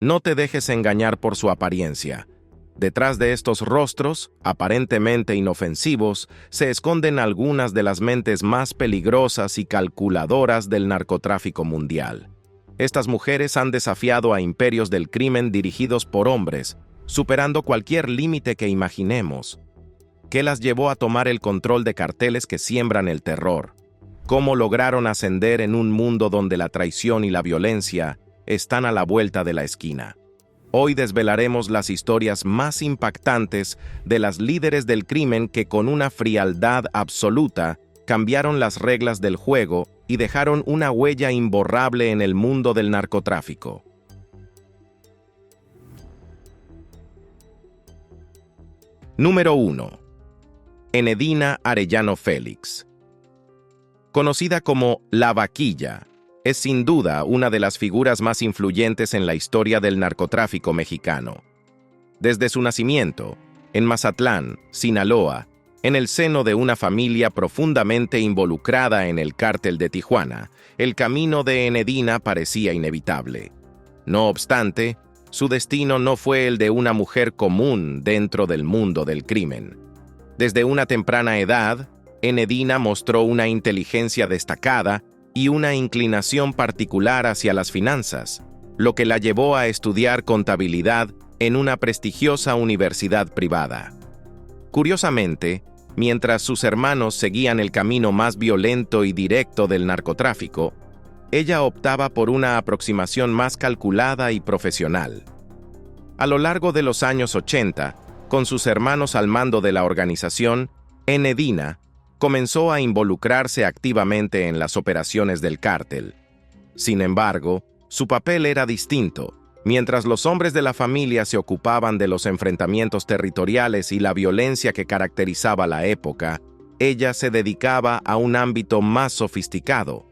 No te dejes engañar por su apariencia. Detrás de estos rostros, aparentemente inofensivos, se esconden algunas de las mentes más peligrosas y calculadoras del narcotráfico mundial. Estas mujeres han desafiado a imperios del crimen dirigidos por hombres, superando cualquier límite que imaginemos. ¿Qué las llevó a tomar el control de carteles que siembran el terror? ¿Cómo lograron ascender en un mundo donde la traición y la violencia están a la vuelta de la esquina? Hoy desvelaremos las historias más impactantes de las líderes del crimen que con una frialdad absoluta cambiaron las reglas del juego y dejaron una huella imborrable en el mundo del narcotráfico. Número 1. Enedina Arellano Félix. Conocida como La Vaquilla, es sin duda una de las figuras más influyentes en la historia del narcotráfico mexicano. Desde su nacimiento, en Mazatlán, Sinaloa, en el seno de una familia profundamente involucrada en el cártel de Tijuana, el camino de Enedina parecía inevitable. No obstante, su destino no fue el de una mujer común dentro del mundo del crimen. Desde una temprana edad, Enedina mostró una inteligencia destacada y una inclinación particular hacia las finanzas, lo que la llevó a estudiar contabilidad en una prestigiosa universidad privada. Curiosamente, mientras sus hermanos seguían el camino más violento y directo del narcotráfico, ella optaba por una aproximación más calculada y profesional. A lo largo de los años 80, con sus hermanos al mando de la organización, Enedina comenzó a involucrarse activamente en las operaciones del cártel. Sin embargo, su papel era distinto. Mientras los hombres de la familia se ocupaban de los enfrentamientos territoriales y la violencia que caracterizaba la época, ella se dedicaba a un ámbito más sofisticado.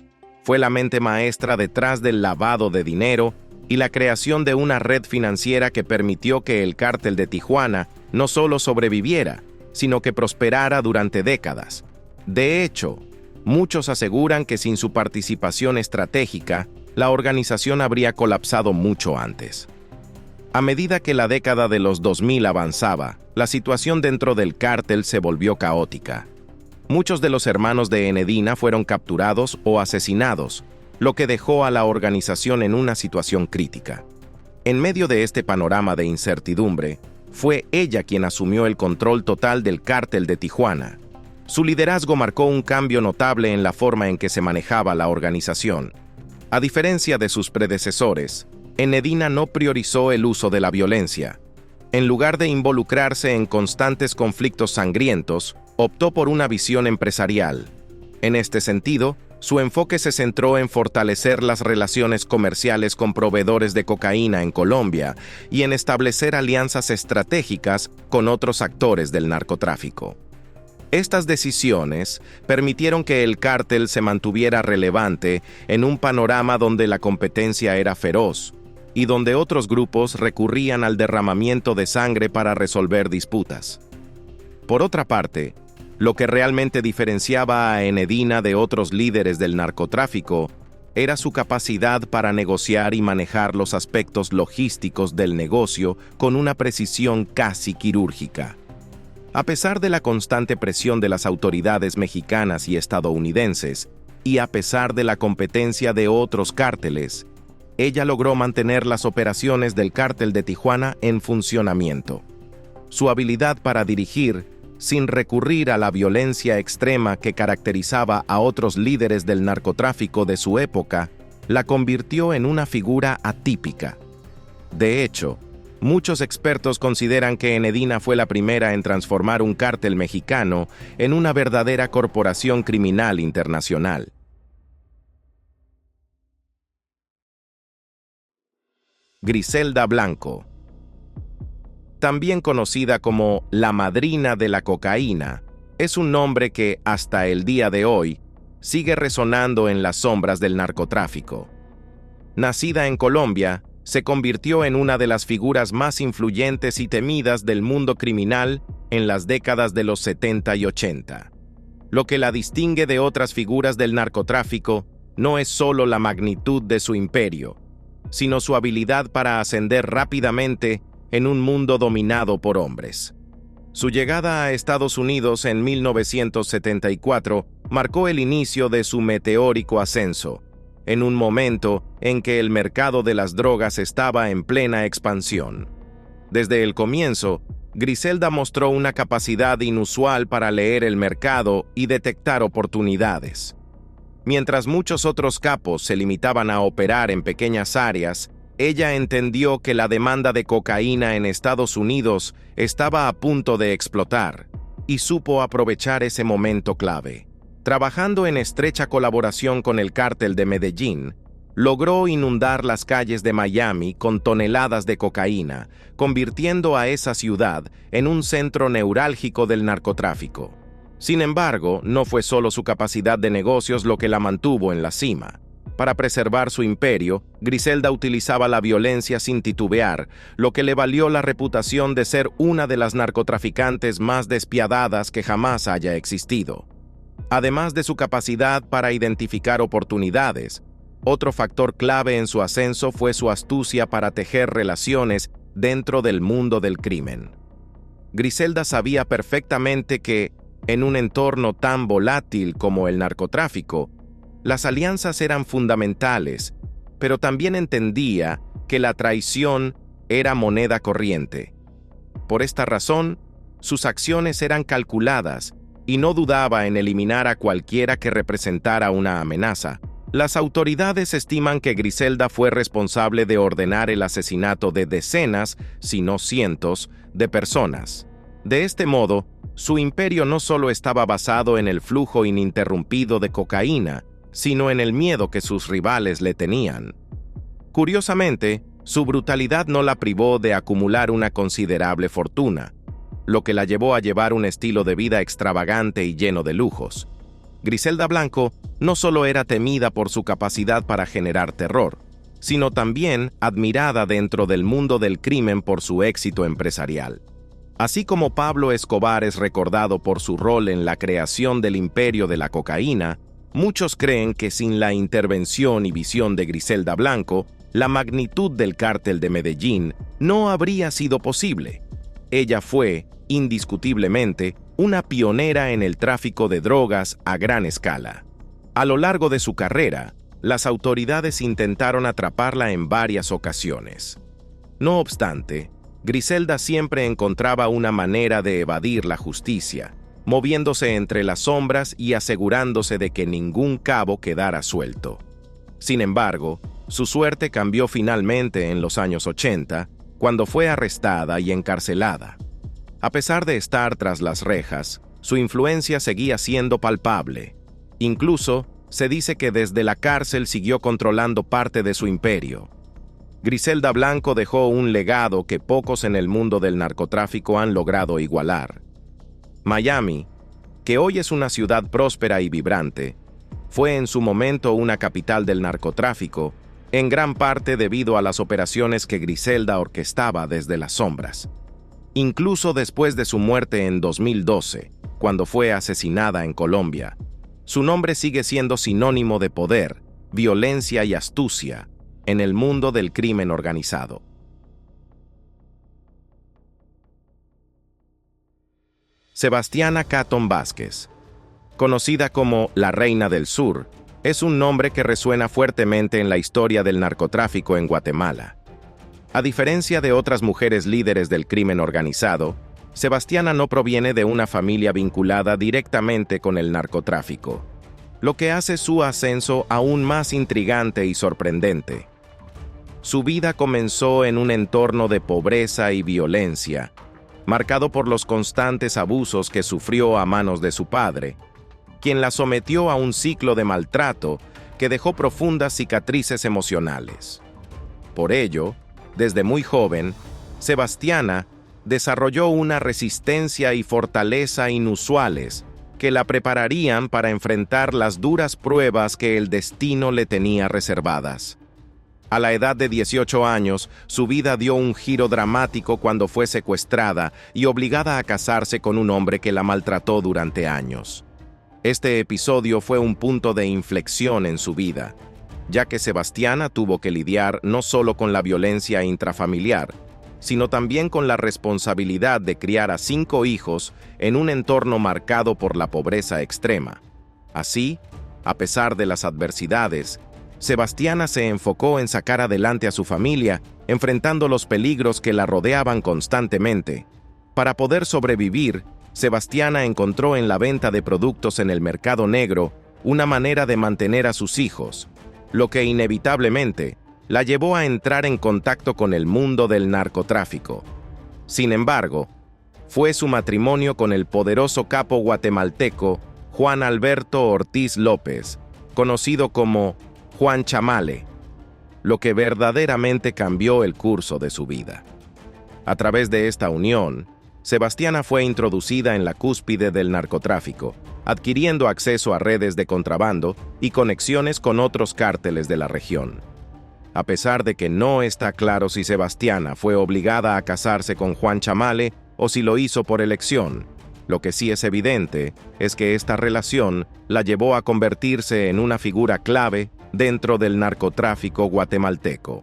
Fue la mente maestra detrás del lavado de dinero y la creación de una red financiera que permitió que el cártel de Tijuana no solo sobreviviera, sino que prosperara durante décadas. De hecho, muchos aseguran que sin su participación estratégica, la organización habría colapsado mucho antes. A medida que la década de los 2000 avanzaba, la situación dentro del cártel se volvió caótica. Muchos de los hermanos de Enedina fueron capturados o asesinados, lo que dejó a la organización en una situación crítica. En medio de este panorama de incertidumbre, fue ella quien asumió el control total del cártel de Tijuana. Su liderazgo marcó un cambio notable en la forma en que se manejaba la organización. A diferencia de sus predecesores, Enedina no priorizó el uso de la violencia. En lugar de involucrarse en constantes conflictos sangrientos, optó por una visión empresarial. En este sentido, su enfoque se centró en fortalecer las relaciones comerciales con proveedores de cocaína en Colombia y en establecer alianzas estratégicas con otros actores del narcotráfico. Estas decisiones permitieron que el cártel se mantuviera relevante en un panorama donde la competencia era feroz y donde otros grupos recurrían al derramamiento de sangre para resolver disputas. Por otra parte, lo que realmente diferenciaba a Enedina de otros líderes del narcotráfico era su capacidad para negociar y manejar los aspectos logísticos del negocio con una precisión casi quirúrgica. A pesar de la constante presión de las autoridades mexicanas y estadounidenses, y a pesar de la competencia de otros cárteles, ella logró mantener las operaciones del cártel de Tijuana en funcionamiento. Su habilidad para dirigir, sin recurrir a la violencia extrema que caracterizaba a otros líderes del narcotráfico de su época, la convirtió en una figura atípica. De hecho, muchos expertos consideran que Enedina fue la primera en transformar un cártel mexicano en una verdadera corporación criminal internacional. Griselda Blanco. También conocida como la madrina de la cocaína, es un nombre que, hasta el día de hoy, sigue resonando en las sombras del narcotráfico. Nacida en Colombia, se convirtió en una de las figuras más influyentes y temidas del mundo criminal en las décadas de los 70 y 80. Lo que la distingue de otras figuras del narcotráfico no es solo la magnitud de su imperio. sino su habilidad para ascender rápidamente en un mundo dominado por hombres. Su llegada a Estados Unidos en 1974 marcó el inicio de su meteórico ascenso, en un momento en que el mercado de las drogas estaba en plena expansión. Desde el comienzo, Griselda mostró una capacidad inusual para leer el mercado y detectar oportunidades. Mientras muchos otros capos se limitaban a operar en pequeñas áreas, ella entendió que la demanda de cocaína en Estados Unidos estaba a punto de explotar y supo aprovechar ese momento clave. Trabajando en estrecha colaboración con el cártel de Medellín, logró inundar las calles de Miami con toneladas de cocaína, convirtiendo a esa ciudad en un centro neurálgico del narcotráfico. Sin embargo, no fue solo su capacidad de negocios lo que la mantuvo en la cima. Para preservar su imperio, Griselda utilizaba la violencia sin titubear, lo que le valió la reputación de ser una de las narcotraficantes más despiadadas que jamás haya existido. Además de su capacidad para identificar oportunidades, otro factor clave en su ascenso fue su astucia para tejer relaciones dentro del mundo del crimen. Griselda sabía perfectamente que, en un entorno tan volátil como el narcotráfico, las alianzas eran fundamentales, pero también entendía que la traición era moneda corriente. Por esta razón, sus acciones eran calculadas y no dudaba en eliminar a cualquiera que representara una amenaza. Las autoridades estiman que Griselda fue responsable de ordenar el asesinato de decenas, si no cientos, de personas. De este modo, su imperio no solo estaba basado en el flujo ininterrumpido de cocaína, sino en el miedo que sus rivales le tenían. Curiosamente, su brutalidad no la privó de acumular una considerable fortuna, lo que la llevó a llevar un estilo de vida extravagante y lleno de lujos. Griselda Blanco no solo era temida por su capacidad para generar terror, sino también admirada dentro del mundo del crimen por su éxito empresarial. Así como Pablo Escobar es recordado por su rol en la creación del imperio de la cocaína, muchos creen que sin la intervención y visión de Griselda Blanco, la magnitud del cártel de Medellín no habría sido posible. Ella fue, indiscutiblemente, una pionera en el tráfico de drogas a gran escala. A lo largo de su carrera, las autoridades intentaron atraparla en varias ocasiones. No obstante, Griselda siempre encontraba una manera de evadir la justicia, moviéndose entre las sombras y asegurándose de que ningún cabo quedara suelto. Sin embargo, su suerte cambió finalmente en los años 80, cuando fue arrestada y encarcelada. A pesar de estar tras las rejas, su influencia seguía siendo palpable. Incluso, se dice que desde la cárcel siguió controlando parte de su imperio. Griselda Blanco dejó un legado que pocos en el mundo del narcotráfico han logrado igualar. Miami, que hoy es una ciudad próspera y vibrante, fue en su momento una capital del narcotráfico, en gran parte debido a las operaciones que Griselda orquestaba desde las sombras. Incluso después de su muerte en 2012, cuando fue asesinada en Colombia, su nombre sigue siendo sinónimo de poder, violencia y astucia en el mundo del crimen organizado. Sebastiana Catton Vázquez, conocida como la Reina del Sur, es un nombre que resuena fuertemente en la historia del narcotráfico en Guatemala. A diferencia de otras mujeres líderes del crimen organizado, Sebastiana no proviene de una familia vinculada directamente con el narcotráfico, lo que hace su ascenso aún más intrigante y sorprendente. Su vida comenzó en un entorno de pobreza y violencia, marcado por los constantes abusos que sufrió a manos de su padre, quien la sometió a un ciclo de maltrato que dejó profundas cicatrices emocionales. Por ello, desde muy joven, Sebastiana desarrolló una resistencia y fortaleza inusuales que la prepararían para enfrentar las duras pruebas que el destino le tenía reservadas. A la edad de 18 años, su vida dio un giro dramático cuando fue secuestrada y obligada a casarse con un hombre que la maltrató durante años. Este episodio fue un punto de inflexión en su vida. ya que Sebastiana tuvo que lidiar no solo con la violencia intrafamiliar, sino también con la responsabilidad de criar a 5 hijos en un entorno marcado por la pobreza extrema. Así, a pesar de las adversidades, Sebastiana se enfocó en sacar adelante a su familia, enfrentando los peligros que la rodeaban constantemente. Para poder sobrevivir, Sebastiana encontró en la venta de productos en el mercado negro una manera de mantener a sus hijos, lo que inevitablemente la llevó a entrar en contacto con el mundo del narcotráfico. Sin embargo, fue su matrimonio con el poderoso capo guatemalteco Juan Alberto Ortiz López, conocido como Juan Chamale, lo que verdaderamente cambió el curso de su vida. A través de esta unión, Sebastiana fue introducida en la cúspide del narcotráfico, adquiriendo acceso a redes de contrabando y conexiones con otros cárteles de la región. A pesar de que no está claro si Sebastiana fue obligada a casarse con Juan Chamale o si lo hizo por elección, lo que sí es evidente es que esta relación la llevó a convertirse en una figura clave dentro del narcotráfico guatemalteco.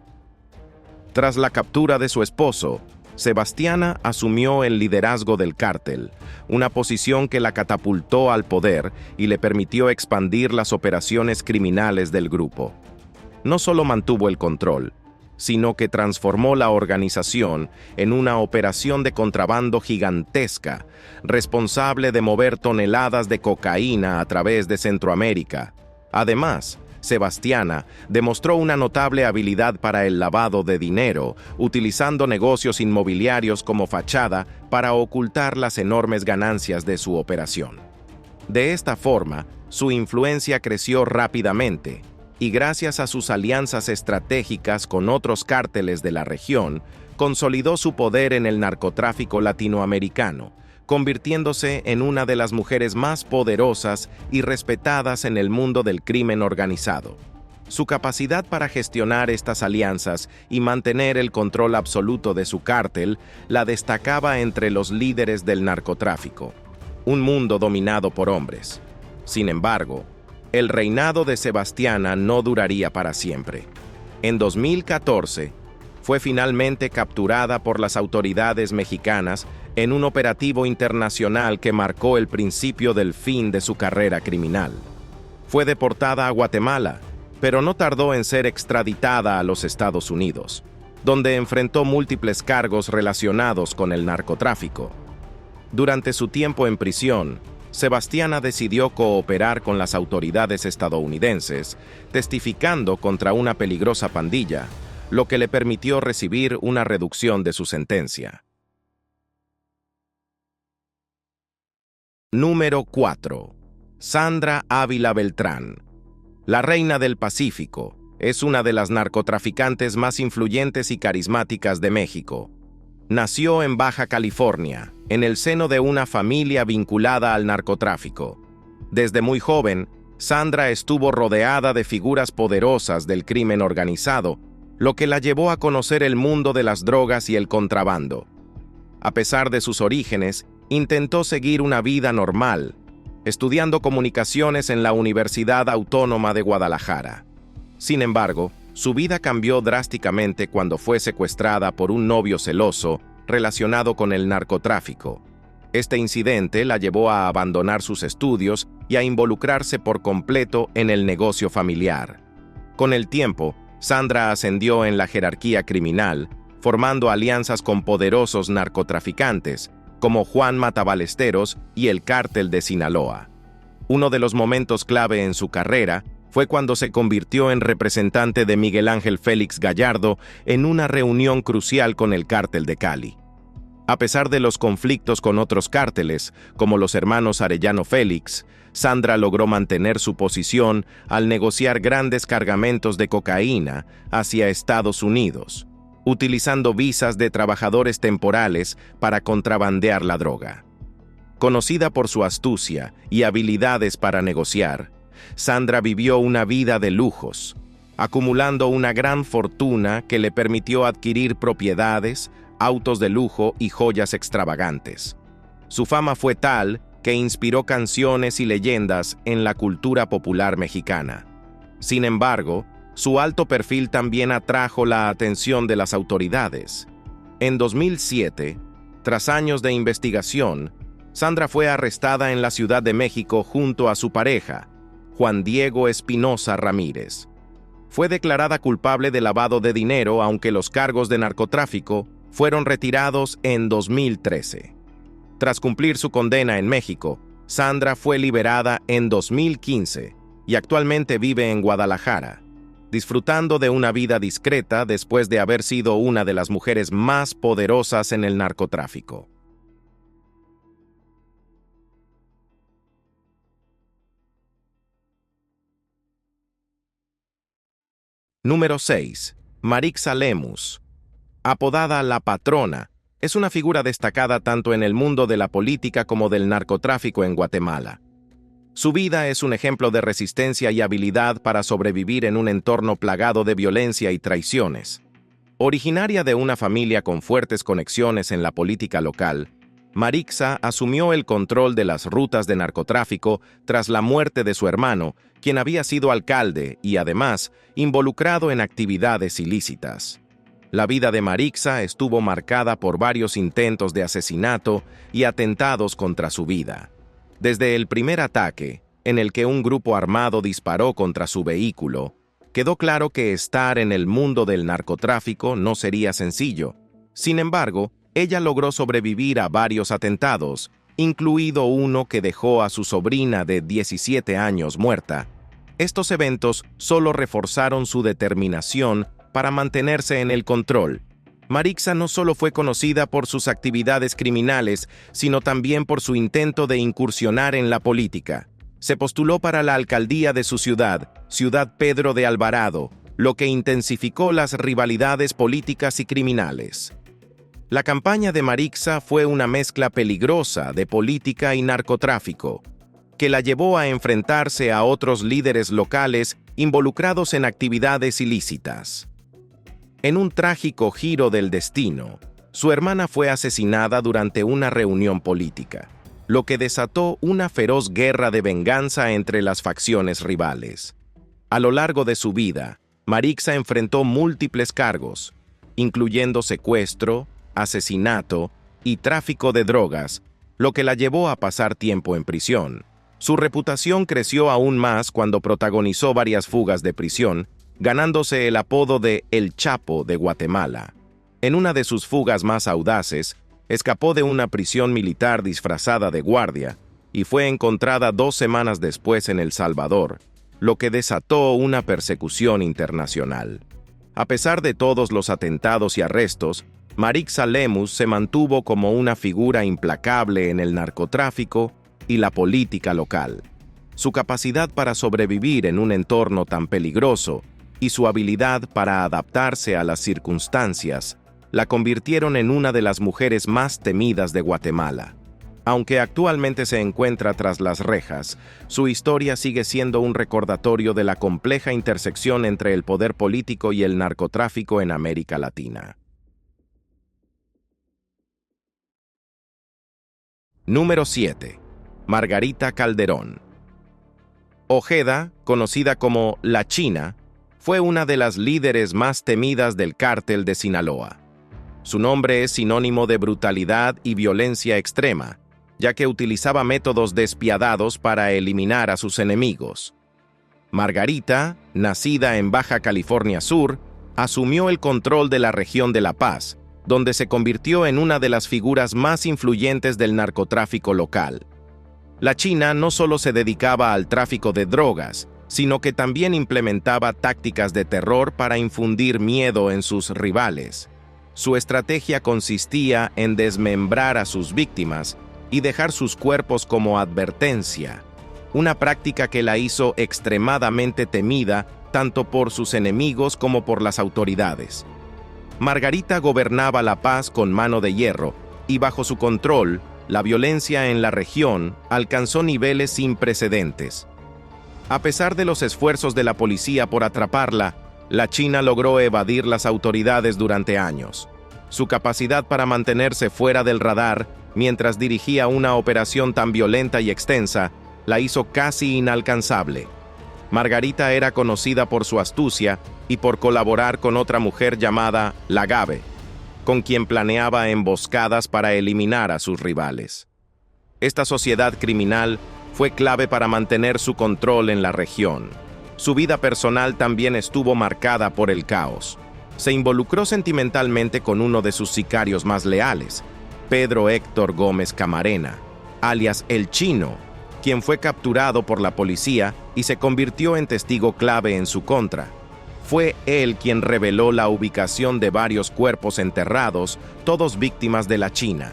Tras la captura de su esposo, Sebastiana asumió el liderazgo del cártel, una posición que la catapultó al poder y le permitió expandir las operaciones criminales del grupo. No solo mantuvo el control, sino que transformó la organización en una operación de contrabando gigantesca, responsable de mover toneladas de cocaína a través de Centroamérica. Además, Sebastiana demostró una notable habilidad para el lavado de dinero, utilizando negocios inmobiliarios como fachada para ocultar las enormes ganancias de su operación. De esta forma, su influencia creció rápidamente, y gracias a sus alianzas estratégicas con otros cárteles de la región, consolidó su poder en el narcotráfico latinoamericano, convirtiéndose en una de las mujeres más poderosas y respetadas en el mundo del crimen organizado. Su capacidad para gestionar estas alianzas y mantener el control absoluto de su cártel la destacaba entre los líderes del narcotráfico, un mundo dominado por hombres. Sin embargo, el reinado de Sebastiana no duraría para siempre. En 2014, fue finalmente capturada por las autoridades mexicanas en un operativo internacional que marcó el principio del fin de su carrera criminal. Fue deportada a Guatemala, pero no tardó en ser extraditada a los Estados Unidos, donde enfrentó múltiples cargos relacionados con el narcotráfico. Durante su tiempo en prisión, Sebastiana decidió cooperar con las autoridades estadounidenses, testificando contra una peligrosa pandilla, lo que le permitió recibir una reducción de su sentencia. Número 4. Sandra Ávila Beltrán. La Reina del Pacífico es una de las narcotraficantes más influyentes y carismáticas de México. Nació en Baja California, en el seno de una familia vinculada al narcotráfico. Desde muy joven, Sandra estuvo rodeada de figuras poderosas del crimen organizado, lo que la llevó a conocer el mundo de las drogas y el contrabando. A pesar de sus orígenes, intentó seguir una vida normal, estudiando comunicaciones en la Universidad Autónoma de Guadalajara. Sin embargo, su vida cambió drásticamente cuando fue secuestrada por un novio celoso relacionado con el narcotráfico. Este incidente la llevó a abandonar sus estudios y a involucrarse por completo en el negocio familiar. Con el tiempo, Sandra ascendió en la jerarquía criminal, formando alianzas con poderosos narcotraficantes, como Juan Matabalesteros y el Cártel de Sinaloa. Uno de los momentos clave en su carrera fue cuando se convirtió en representante de Miguel Ángel Félix Gallardo en una reunión crucial con el Cártel de Cali. A pesar de los conflictos con otros cárteles, como los hermanos Arellano Félix, Sandra logró mantener su posición al negociar grandes cargamentos de cocaína hacia Estados Unidos, utilizando visas de trabajadores temporales para contrabandear la droga. Conocida por su astucia y habilidades para negociar, Sandra vivió una vida de lujos, acumulando una gran fortuna que le permitió adquirir propiedades, autos de lujo y joyas extravagantes. Su fama fue tal que inspiró canciones y leyendas en la cultura popular mexicana. Sin embargo, su alto perfil también atrajo la atención de las autoridades. En 2007, tras años de investigación, Sandra fue arrestada en la Ciudad de México junto a su pareja, Juan Diego Espinosa Ramírez. Fue declarada culpable de lavado de dinero, aunque los cargos de narcotráfico fueron retirados en 2013. Tras cumplir su condena en México, Sandra fue liberada en 2015 y actualmente vive en Guadalajara, disfrutando de una vida discreta después de haber sido una de las mujeres más poderosas en el narcotráfico. Número 6. Marixa Lemus. Apodada La Patrona, es una figura destacada tanto en el mundo de la política como del narcotráfico en Guatemala. Su vida es un ejemplo de resistencia y habilidad para sobrevivir en un entorno plagado de violencia y traiciones. Originaria de una familia con fuertes conexiones en la política local, Marixa asumió el control de las rutas de narcotráfico tras la muerte de su hermano, quien había sido alcalde y, además, involucrado en actividades ilícitas. La vida de Marixa estuvo marcada por varios intentos de asesinato y atentados contra su vida. Desde el primer ataque, en el que un grupo armado disparó contra su vehículo, quedó claro que estar en el mundo del narcotráfico no sería sencillo. Sin embargo, ella logró sobrevivir a varios atentados, incluido uno que dejó a su sobrina de 17 años muerta. Estos eventos solo reforzaron su determinación para mantenerse en el control. Marixa no solo fue conocida por sus actividades criminales, sino también por su intento de incursionar en la política. Se postuló para la alcaldía de su ciudad, Ciudad Pedro de Alvarado, lo que intensificó las rivalidades políticas y criminales. La campaña de Marixa fue una mezcla peligrosa de política y narcotráfico, que la llevó a enfrentarse a otros líderes locales involucrados en actividades ilícitas. En un trágico giro del destino, su hermana fue asesinada durante una reunión política, lo que desató una feroz guerra de venganza entre las facciones rivales. A lo largo de su vida, Marixa enfrentó múltiples cargos, incluyendo secuestro, asesinato y tráfico de drogas, lo que la llevó a pasar tiempo en prisión. Su reputación creció aún más cuando protagonizó varias fugas de prisión, ganándose el apodo de El Chapo de Guatemala. En una de sus fugas más audaces, escapó de una prisión militar disfrazada de guardia y fue encontrada 2 semanas después en El Salvador, lo que desató una persecución internacional. A pesar de todos los atentados y arrestos, Marixa Lemus se mantuvo como una figura implacable en el narcotráfico y la política local. Su capacidad para sobrevivir en un entorno tan peligroso y su habilidad para adaptarse a las circunstancias la convirtieron en una de las mujeres más temidas de Guatemala. Aunque actualmente se encuentra tras las rejas, su historia sigue siendo un recordatorio de la compleja intersección entre el poder político y el narcotráfico en América Latina. Número 7. Margarita Calderón. Ojeda, conocida como La China, fue una de las líderes más temidas del cártel de Sinaloa. Su nombre es sinónimo de brutalidad y violencia extrema, ya que utilizaba métodos despiadados para eliminar a sus enemigos. Margarita, nacida en Baja California Sur, asumió el control de la región de La Paz, donde se convirtió en una de las figuras más influyentes del narcotráfico local. La China no solo se dedicaba al tráfico de drogas, sino que también implementaba tácticas de terror para infundir miedo en sus rivales. Su estrategia consistía en desmembrar a sus víctimas y dejar sus cuerpos como advertencia, una práctica que la hizo extremadamente temida tanto por sus enemigos como por las autoridades. Margarita gobernaba La Paz con mano de hierro, y bajo su control, la violencia en la región alcanzó niveles sin precedentes. A pesar de los esfuerzos de la policía por atraparla, la China logró evadir las autoridades durante años. Su capacidad para mantenerse fuera del radar mientras dirigía una operación tan violenta y extensa la hizo casi inalcanzable. Margarita era conocida por su astucia y por colaborar con otra mujer llamada La Gave, con quien planeaba emboscadas para eliminar a sus rivales. Esta sociedad criminal fue clave para mantener su control en la región. Su vida personal también estuvo marcada por el caos. Se involucró sentimentalmente con uno de sus sicarios más leales, Pedro Héctor Gómez Camarena, alias El Chino, quien fue capturado por la policía y se convirtió en testigo clave en su contra. Fue él quien reveló la ubicación de varios cuerpos enterrados, todos víctimas de la China.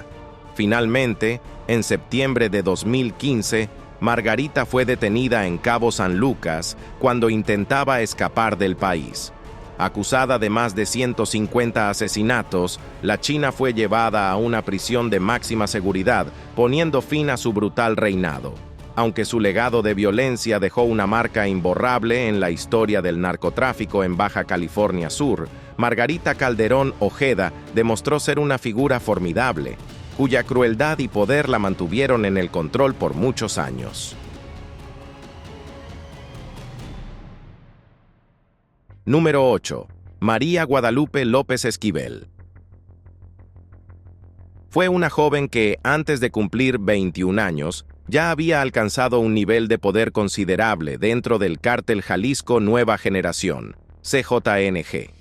Finalmente, en septiembre de 2015, Margarita fue detenida en Cabo San Lucas cuando intentaba escapar del país. Acusada de más de 150 asesinatos, la China fue llevada a una prisión de máxima seguridad, poniendo fin a su brutal reinado. Aunque su legado de violencia dejó una marca imborrable en la historia del narcotráfico en Baja California Sur, Margarita Calderón Ojeda demostró ser una figura formidable, cuya crueldad y poder la mantuvieron en el control por muchos años. Número 8. María Guadalupe López Esquivel. Fue una joven que, antes de cumplir 21 años, ya había alcanzado un nivel de poder considerable dentro del Cártel Jalisco Nueva Generación, CJNG.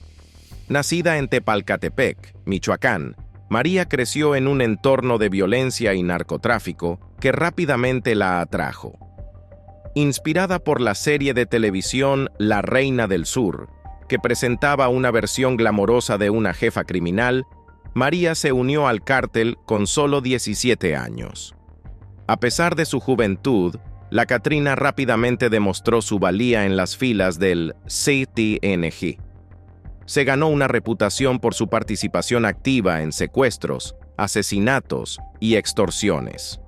Nacida en Tepalcatepec, Michoacán, María creció en un entorno de violencia y narcotráfico que rápidamente la atrajo. Inspirada por la serie de televisión La Reina del Sur, que presentaba una versión glamorosa de una jefa criminal, María se unió al cártel con solo 17 años. A pesar de su juventud, la Catrina rápidamente demostró su valía en las filas del CTNG. Se ganó una reputación por su participación activa en secuestros, asesinatos y extorsiones.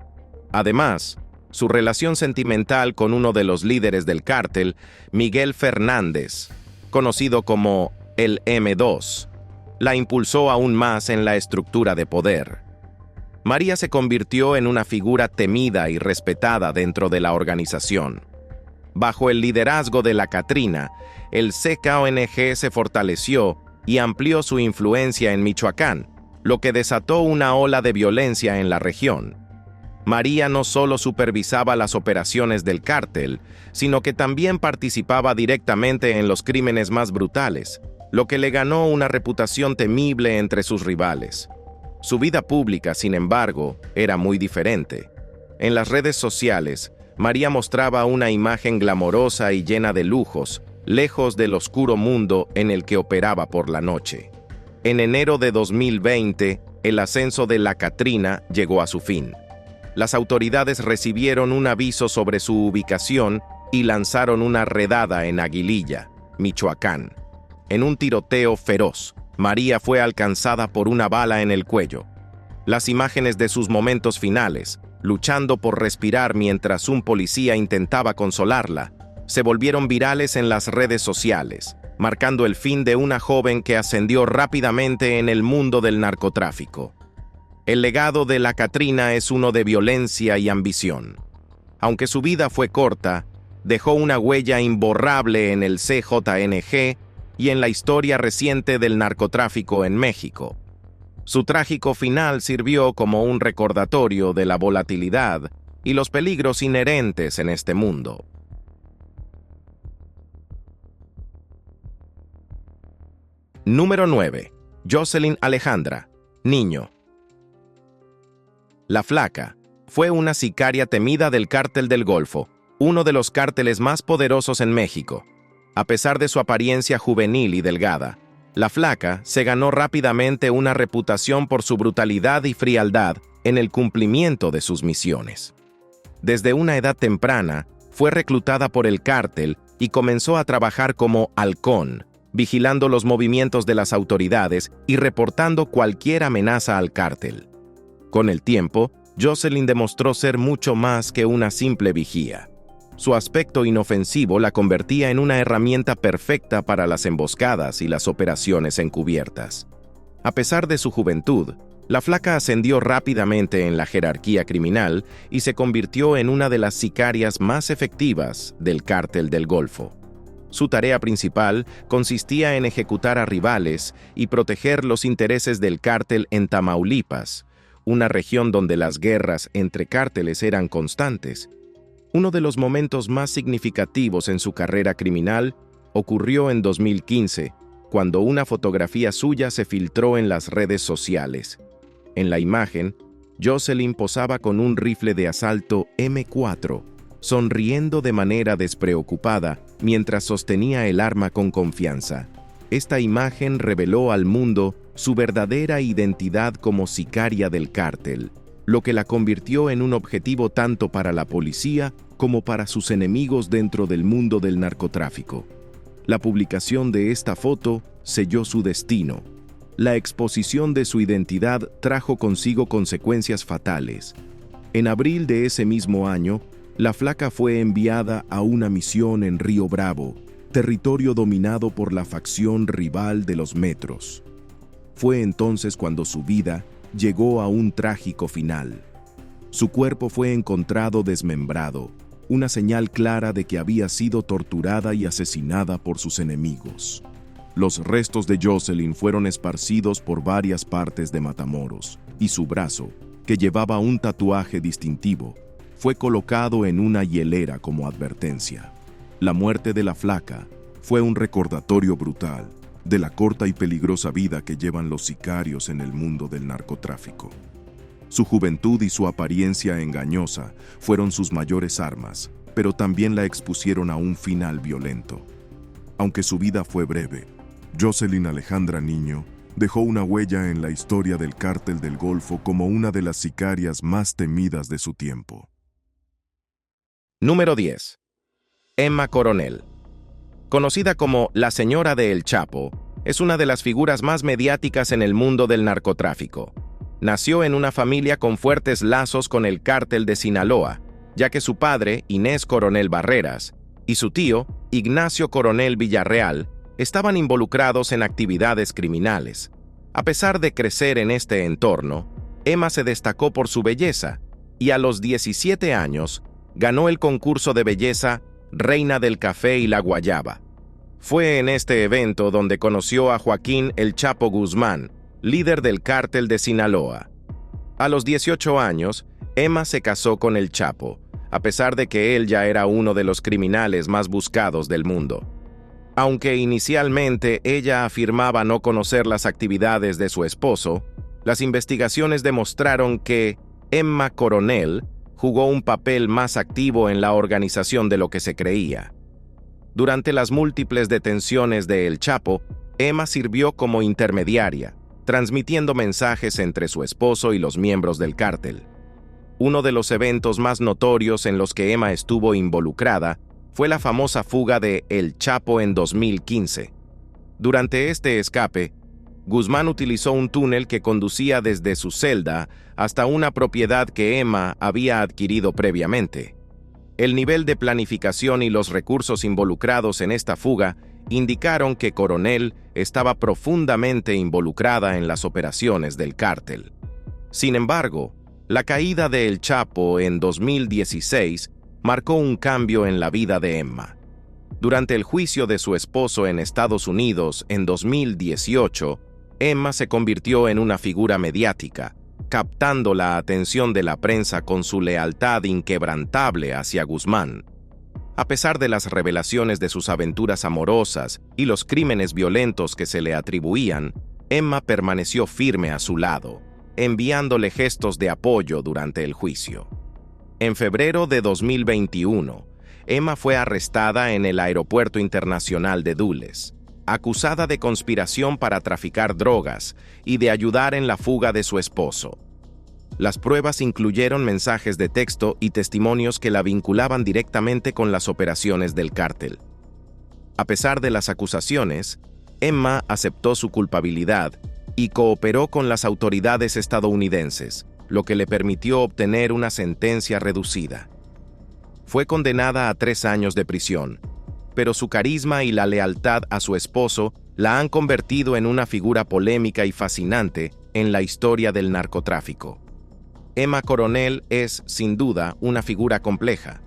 Además, su relación sentimental con uno de los líderes del cártel, Miguel Fernández, conocido como el M2, la impulsó aún más en la estructura de poder. María se convirtió en una figura temida y respetada dentro de la organización. Bajo el liderazgo de la Catrina, el CKONG se fortaleció y amplió su influencia en Michoacán, lo que desató una ola de violencia en la región. María no solo supervisaba las operaciones del cártel, sino que también participaba directamente en los crímenes más brutales, lo que le ganó una reputación temible entre sus rivales. Su vida pública, sin embargo, era muy diferente. En las redes sociales, María mostraba una imagen glamorosa y llena de lujos, lejos del oscuro mundo en el que operaba por la noche. En enero de 2020, el ascenso de la Catrina llegó a su fin. Las autoridades recibieron un aviso sobre su ubicación y lanzaron una redada en Aguililla, Michoacán. En un tiroteo feroz, María fue alcanzada por una bala en el cuello. Las imágenes de sus momentos finales, luchando por respirar mientras un policía intentaba consolarla, se volvieron virales en las redes sociales, marcando el fin de una joven que ascendió rápidamente en el mundo del narcotráfico. El legado de la Catrina es uno de violencia y ambición. Aunque su vida fue corta, dejó una huella imborrable en el CJNG y en la historia reciente del narcotráfico en México. Su trágico final sirvió como un recordatorio de la volatilidad y los peligros inherentes en este mundo. Número 9. Jocelyn Alejandra, niño. La Flaca fue una sicaria temida del Cártel del Golfo, uno de los cárteles más poderosos en México. A pesar de su apariencia juvenil y delgada, La Flaca se ganó rápidamente una reputación por su brutalidad y frialdad en el cumplimiento de sus misiones. Desde una edad temprana, fue reclutada por el cártel y comenzó a trabajar como halcón, vigilando los movimientos de las autoridades y reportando cualquier amenaza al cártel. Con el tiempo, Jocelyn demostró ser mucho más que una simple vigía. Su aspecto inofensivo la convertía en una herramienta perfecta para las emboscadas y las operaciones encubiertas. A pesar de su juventud, La flaca ascendió rápidamente en la jerarquía criminal y se convirtió en una de las sicarias más efectivas del Cártel del Golfo. Su tarea principal consistía en ejecutar a rivales y proteger los intereses del cártel en Tamaulipas, una región donde las guerras entre cárteles eran constantes. Uno de los momentos más significativos en su carrera criminal ocurrió en 2015, cuando una fotografía suya se filtró en las redes sociales. En la imagen, Jocelyn posaba con un rifle de asalto M4, sonriendo de manera despreocupada mientras sostenía el arma con confianza. Esta imagen reveló al mundo su verdadera identidad como sicaria del cártel, lo que la convirtió en un objetivo tanto para la policía como para sus enemigos dentro del mundo del narcotráfico. La publicación de esta foto selló su destino. La exposición de su identidad trajo consigo consecuencias fatales. En abril de ese mismo año, la flaca fue enviada a una misión en Río Bravo, territorio dominado por la facción rival de los Metros. Fue entonces cuando su vida llegó a un trágico final. Su cuerpo fue encontrado desmembrado, una señal clara de que había sido torturada y asesinada por sus enemigos. Los restos de Jocelyn fueron esparcidos por varias partes de Matamoros, y su brazo, que llevaba un tatuaje distintivo, fue colocado en una hielera como advertencia. La muerte de la flaca fue un recordatorio brutal de la corta y peligrosa vida que llevan los sicarios en el mundo del narcotráfico. Su juventud y su apariencia engañosa fueron sus mayores armas, pero también la expusieron a un final violento. Aunque su vida fue breve, Jocelyn Alejandra Niño dejó una huella en la historia del Cártel del Golfo como una de las sicarias más temidas de su tiempo. Número 10. Emma Coronel. Conocida como la Señora de El Chapo, es una de las figuras más mediáticas en el mundo del narcotráfico. Nació en una familia con fuertes lazos con el Cártel de Sinaloa, ya que su padre, Inés Coronel Barreras, y su tío, Ignacio Coronel Villarreal, estaban involucrados en actividades criminales. A pesar de crecer en este entorno, Emma se destacó por su belleza y a los 17 años ganó el concurso de belleza Reina del Café y la Guayaba. Fue en este evento donde conoció a Joaquín El Chapo Guzmán, líder del Cártel de Sinaloa. A los 18 años, Emma se casó con El Chapo, a pesar de que él ya era uno de los criminales más buscados del mundo. Aunque inicialmente ella afirmaba no conocer las actividades de su esposo, las investigaciones demostraron que Emma Coronel jugó un papel más activo en la organización de lo que se creía. Durante las múltiples detenciones de El Chapo, Emma sirvió como intermediaria, transmitiendo mensajes entre su esposo y los miembros del cártel. Uno de los eventos más notorios en los que Emma estuvo involucrada fue la famosa fuga de El Chapo en 2015. Durante este escape, Guzmán utilizó un túnel que conducía desde su celda hasta una propiedad que Emma había adquirido previamente. El nivel de planificación y los recursos involucrados en esta fuga indicaron que Coronel estaba profundamente involucrada en las operaciones del cártel. Sin embargo, la caída de El Chapo en 2016 marcó un cambio en la vida de Emma. Durante el juicio de su esposo en Estados Unidos en 2018, Emma se convirtió en una figura mediática, captando la atención de la prensa con su lealtad inquebrantable hacia Guzmán. A pesar de las revelaciones de sus aventuras amorosas y los crímenes violentos que se le atribuían, Emma permaneció firme a su lado, enviándole gestos de apoyo durante el juicio. En febrero de 2021, Emma fue arrestada en el Aeropuerto Internacional de Dulles, acusada de conspiración para traficar drogas y de ayudar en la fuga de su esposo. Las pruebas incluyeron mensajes de texto y testimonios que la vinculaban directamente con las operaciones del cártel. A pesar de las acusaciones, Emma aceptó su culpabilidad y cooperó con las autoridades estadounidenses, lo que le permitió obtener una sentencia reducida. Fue condenada a 3 años de prisión, pero su carisma y la lealtad a su esposo la han convertido en una figura polémica y fascinante en la historia del narcotráfico. Emma Coronel es, sin duda, una figura compleja.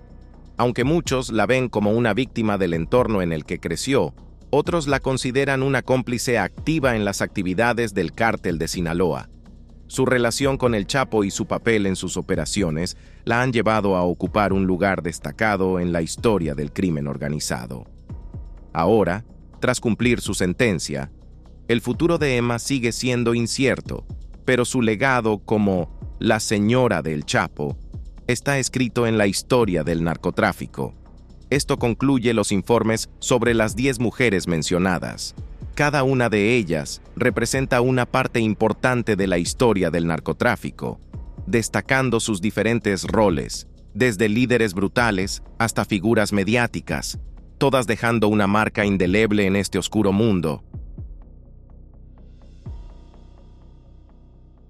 Aunque muchos la ven como una víctima del entorno en el que creció, otros la consideran una cómplice activa en las actividades del cártel de Sinaloa. Su relación con el Chapo y su papel en sus operaciones la han llevado a ocupar un lugar destacado en la historia del crimen organizado. Ahora, tras cumplir su sentencia, el futuro de Emma sigue siendo incierto, pero su legado como la señora del Chapo está escrito en la historia del narcotráfico. Esto concluye los informes sobre las 10 mujeres mencionadas. Cada una de ellas representa una parte importante de la historia del narcotráfico, destacando sus diferentes roles, desde líderes brutales hasta figuras mediáticas, todas dejando una marca indeleble en este oscuro mundo.